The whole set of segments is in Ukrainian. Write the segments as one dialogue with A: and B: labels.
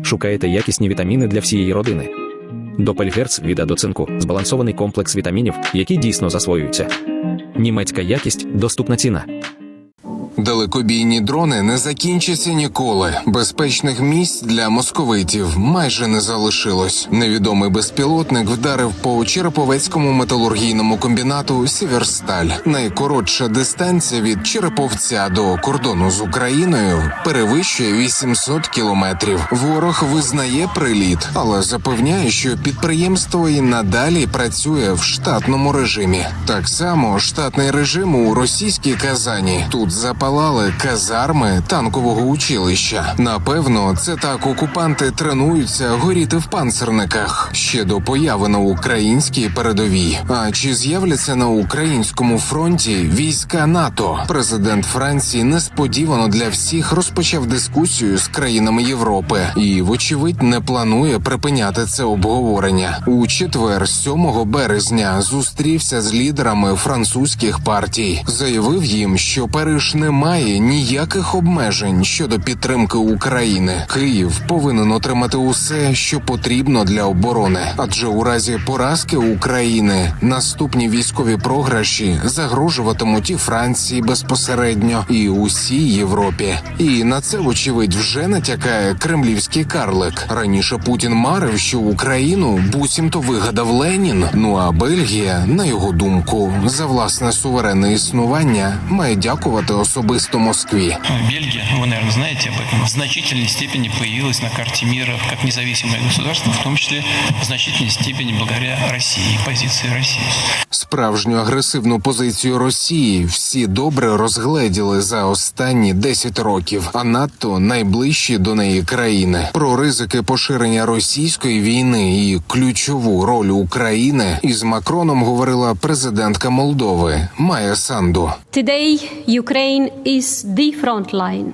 A: Шукаєте якісні вітаміни для всієї родини? Допельгерц від А до цинку – збалансований комплекс вітамінів, які дійсно засвоюються. Німецька якість, доступна ціна.
B: Далекобійні дрони не закінчаться ніколи. Безпечних місць для московитів майже не залишилось. Невідомий безпілотник вдарив по Череповецькому металургійному комбінату «Сєвєрсталь». Найкоротша дистанція від Череповця до кордону з Україною перевищує 800 кілометрів. Ворог визнає приліт, але запевняє, що підприємство і надалі працює в штатному режимі. Так само штатний режим у російській Казані. Тут запалали казарми танкового училища. Напевно, це так окупанти тренуються горіти в панцерниках ще до появи на українській передовій. А чи з'являться на українському фронті війська НАТО? Президент Франції несподівано для всіх розпочав дискусію з країнами Європи і, вочевидь, не планує припиняти це обговорення. У четвер, 7 березня, зустрівся з лідерами французьких партій. Заявив їм, що Париж не має ніяких обмежень щодо підтримки України. Київ повинен отримати усе, що потрібно для оборони. Адже у разі поразки України наступні військові програші загрожуватимуть і Франції безпосередньо, і усій Європі. І на це, вочевидь, вже натякає кремлівський карлик. Раніше Путін марив, що Україну буцімто вигадав Ленін. Ну а Бельгія, на його думку, за власне суверенне існування має дякувати особисто Москві.
C: Бельгия, вы, наверное, знаете об этом, в значительной степени появилась на карте мира как независимое государство, в том числе в значительной степени благодаря России, позиции России.
B: Справжню агресивну позицію Росії всі добре розгледіли за останні 10 років, а надто найближчі до неї країни. Про ризики поширення російської війни і ключову роль України із Макроном говорила президентка Молдови Майя Санду.
D: Today, Ukraine is the front line.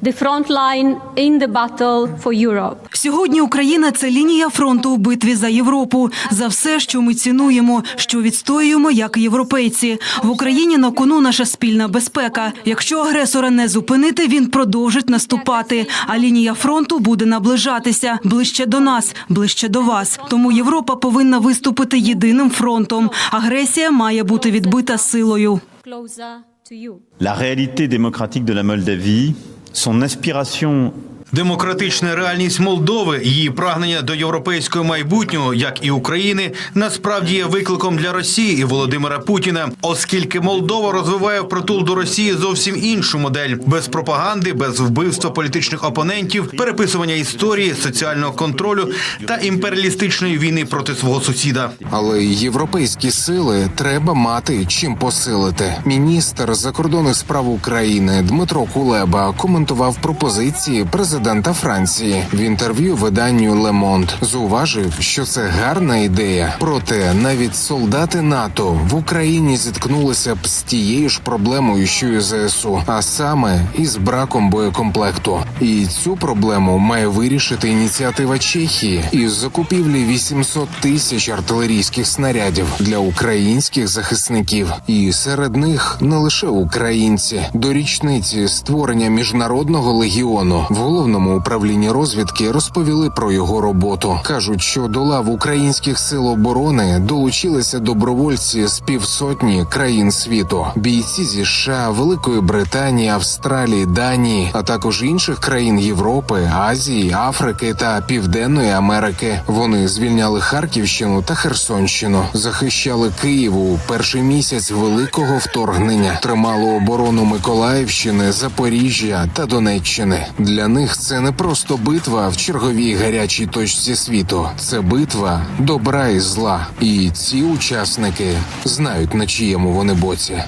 D: The front line in the battle for Europe.
E: Сьогодні Україна – це лінія фронту у битві за Європу, за все, що ми цінуємо, що відстоюємо як європейці. В Україні на кону наша спільна безпека. Якщо агресора не зупинити, він продовжить наступати, а лінія фронту буде наближатися ближче до нас, ближче до вас. Тому Європа повинна виступити єдиним фронтом. Агресія має бути відбита силою.
D: Closer to you.
F: La réalité démocratique de la Moldavie, son aspiration.
G: Демократична реальність Молдови, її прагнення до європейського майбутнього, як і України, насправді є викликом для Росії і Володимира Путіна, оскільки Молдова розвиває впритул до Росії зовсім іншу модель – без пропаганди, без вбивства політичних опонентів, переписування історії, соціального контролю та імперіалістичної війни проти свого сусіда.
B: Але європейські сили треба мати чим посилити. Міністр закордонних справ України Дмитро Кулеба коментував пропозиції президента Франції. В інтерв'ю виданню Le Monde зауважив, що це гарна ідея. Проте навіть солдати НАТО в Україні зіткнулися б з тією ж проблемою, що і ЗСУ, а саме із браком боєкомплекту. І цю проблему має вирішити ініціатива Чехії із закупівлі 800 тисяч артилерійських снарядів для українських захисників. І серед них не лише українці. До річниці створення Міжнародного легіону в Головному управлінні розвідки розповіли про його роботу. Кажуть, що до лав українських сил оборони долучилися добровольці з 500 країн світу. Бійці зі США, Великої Британії, Австралії, Данії, а також інших країн Європи, Азії, Африки та Південної Америки. Вони звільняли Харківщину та Херсонщину, захищали Київ у перший місяць великого вторгнення, тримали оборону Миколаївщини, Запоріжжя та Донеччини. Для них це не просто битва в черговій гарячій точці світу. Це битва добра і зла. І ці учасники знають, на чиєму вони боці.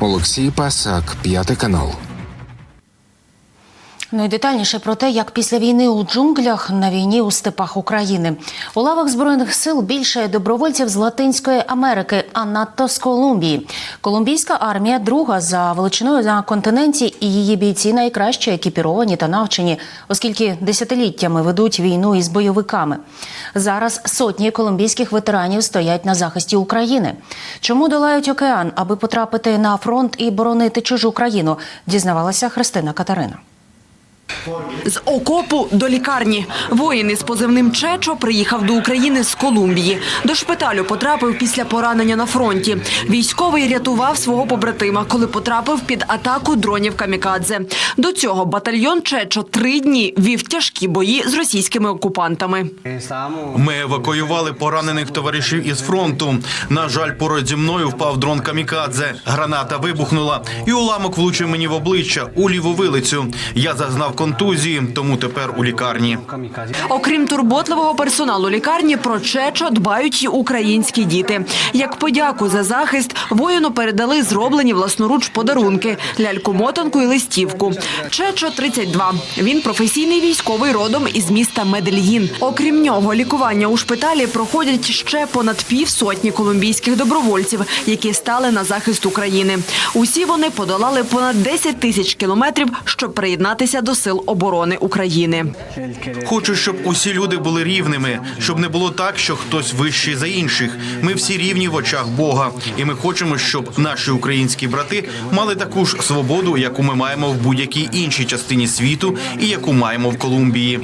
B: Олексій Пасак, 5 канал.
H: Ну і детальніше про те, як після війни у джунглях на війні у степах України. У лавах Збройних сил більше добровольців з Латинської Америки, а надто з Колумбії. Колумбійська армія друга за величиною на континенті, і її бійці найкраще екіпіровані та навчені, оскільки десятиліттями ведуть війну із бойовиками. Зараз сотні колумбійських ветеранів стоять на захисті України. Чому долають океан, аби потрапити на фронт і боронити чужу країну, дізнавалася Христина Катерина.
E: З окопу до лікарні. Воїн із позивним «Чечо» приїхав до України з Колумбії. До шпиталю потрапив після поранення на фронті. Військовий рятував свого побратима, коли потрапив під атаку дронів камікадзе. До цього батальйон «Чечо» 3 дні вів тяжкі бої з російськими окупантами.
G: Ми евакуювали поранених товаришів із фронту. На жаль, поруч зі мною впав дрон камікадзе. Граната вибухнула, і уламок влучив мені в обличчя, у ліву вилицю. Я зазнав контузії, тому тепер у лікарні.
E: Окрім турботливого персоналу лікарні, про «Чечо» дбають й українські діти. Як подяку за захист, воїну передали зроблені власноруч подарунки – ляльку-мотанку і листівку. «Чечо» 32. Він професійний військовий родом із міста Медельїн. Окрім нього, лікування у шпиталі проходять ще понад півсотні колумбійських добровольців, які стали на захист України. Усі вони подолали понад 10 тисяч кілометрів, щоб приєднатися до Сил оборони України.
G: Хочу, щоб усі люди були рівними, щоб не було так, що хтось вищий за інших. Ми всі рівні в очах Бога. І ми хочемо, щоб наші українські брати мали таку ж свободу, яку ми маємо в будь-якій іншій частині світу і яку маємо в Колумбії.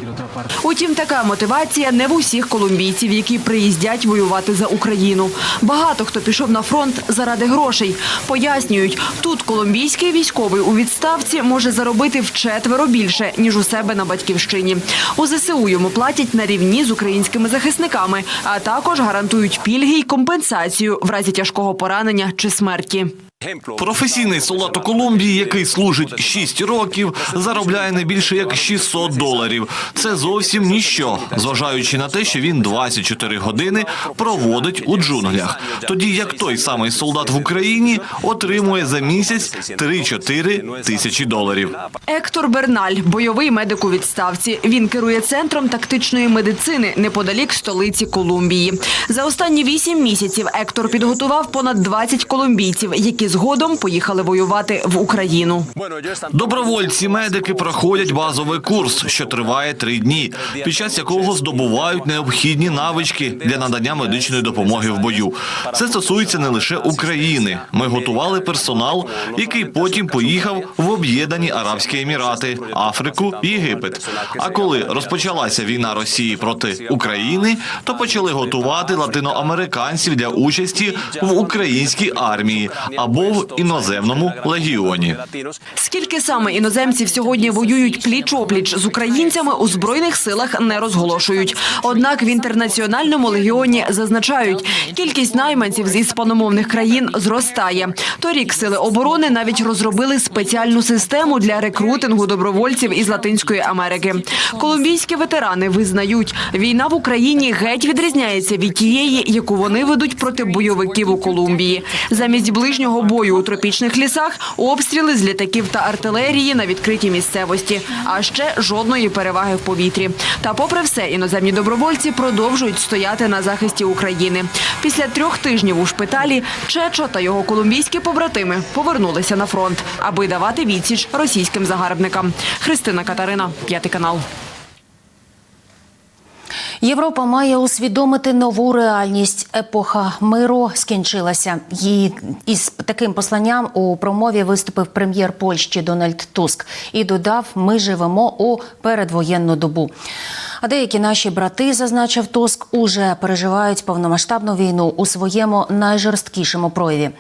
E: Утім, така мотивація не в усіх колумбійців, які приїздять воювати за Україну. Багато хто пішов на фронт заради грошей. Пояснюють, тут колумбійський військовий у відставці може заробити вчетверо більше, ніж у себе на батьківщині. У ЗСУ йому платять на рівні з українськими захисниками, а також гарантують пільги й компенсацію в разі тяжкого поранення чи смерті.
I: Професійний солдат у Колумбії, який служить 6 років, заробляє не більше як $600. Це зовсім ніщо, зважаючи на те, що він 24 години проводить у джунглях. Тоді як той самий солдат в Україні отримує за місяць 3-4 тисячі доларів.
E: Ектор Берналь – бойовий медик у відставці. Він керує Центром тактичної медицини неподалік столиці Колумбії. За останні 8 місяців Ектор підготував понад 20 колумбійців, які згодом поїхали воювати в Україну.
I: Добровольці-медики проходять базовий курс, що триває 3 дні, під час якого здобувають необхідні навички для надання медичної допомоги в бою. Це стосується не лише України. Ми готували персонал, який потім поїхав в Об'єднані Арабські Емірати, Африку, Єгипет. А коли розпочалася війна Росії проти України, то почали готувати латиноамериканців для участі в українській армії або в іноземному легіоні.
E: Скільки саме іноземців сьогодні воюють пліч-опліч з українцями, у Збройних силах не розголошують. Однак в інтернаціональному легіоні зазначають, кількість найманців з іспаномовних країн зростає. Торік Сили оборони навіть розробили спеціальну систему для рекрутингу добровольців із Латинської Америки. Колумбійські ветерани визнають, війна в Україні геть відрізняється від тієї, яку вони ведуть проти бойовиків у Колумбії. Замість ближнього бою у тропічних лісах – обстріли з літаків та артилерії на відкритій місцевості, а ще жодної переваги в повітрі. Та попри все, іноземні добровольці продовжують стояти на захисті України. Після 3 тижнів у шпиталі Чечо та його колумбійські побратими повернулися на фронт, аби давати відсіч російським загарбникам. Христина Катерина, 5 канал.
H: Європа має усвідомити нову реальність. Епоха миру скінчилася. Із таким посланням у промові виступив прем'єр Польщі Дональд Туск і додав: «Ми живемо у передвоєнну добу». А деякі наші брати, зазначив Туск, уже переживають повномасштабну війну у своєму найжорсткішому прояві.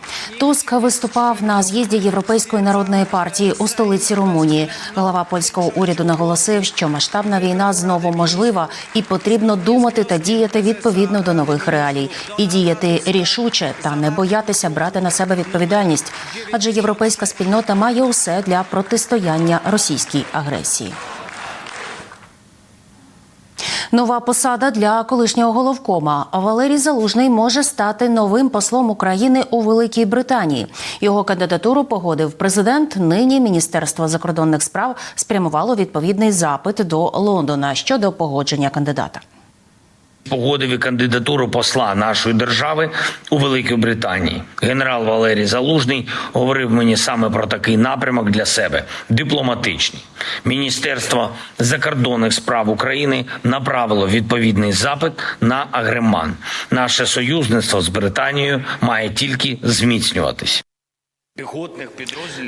H: Туск виступав на з'їзді Європейської народної партії у столиці Румунії. Голова польського уряду наголосив, що масштабна війна знову можлива і потрібно думати та діяти відповідно до нових реалій. І діяти рішуче та не боятися брати на себе відповідальність. Адже європейська спільнота має усе для протистояння російській агресії. Нова посада для колишнього головкома. Валерій Залужний може стати новим послом України у Великій Британії. Його кандидатуру погодив президент. Нині Міністерство закордонних справ спрямувало відповідний запит до Лондона щодо погодження кандидата.
J: Погодив і кандидатуру посла нашої держави у Великій Британії. Генерал Валерій Залужний говорив мені саме про такий напрямок для себе – дипломатичний. Міністерство закордонних справ України направило відповідний запит на Агреман. Наше союзництво з Британією має тільки зміцнюватись.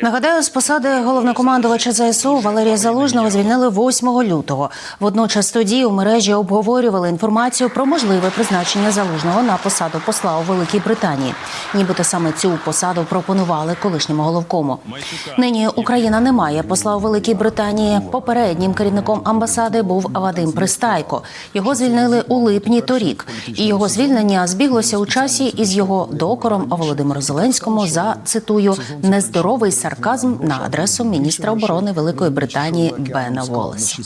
H: Нагадаю, з посади головнокомандувача ЗСУ Валерія Залужного звільнили 8 лютого. Водночас тоді у мережі обговорювали інформацію про можливе призначення Залужного на посаду посла у Великій Британії. Нібито саме цю посаду пропонували колишньому головкому. Нині Україна не має посла у Великій Британії. Попереднім керівником амбасади був Вадим Пристайко. Його звільнили у липні торік. І його звільнення збіглося у часі із його докором Володимиру Зеленському за, цитую, нездоровий сарказм на адресу міністра оборони Великої Британії Бена Воллеса.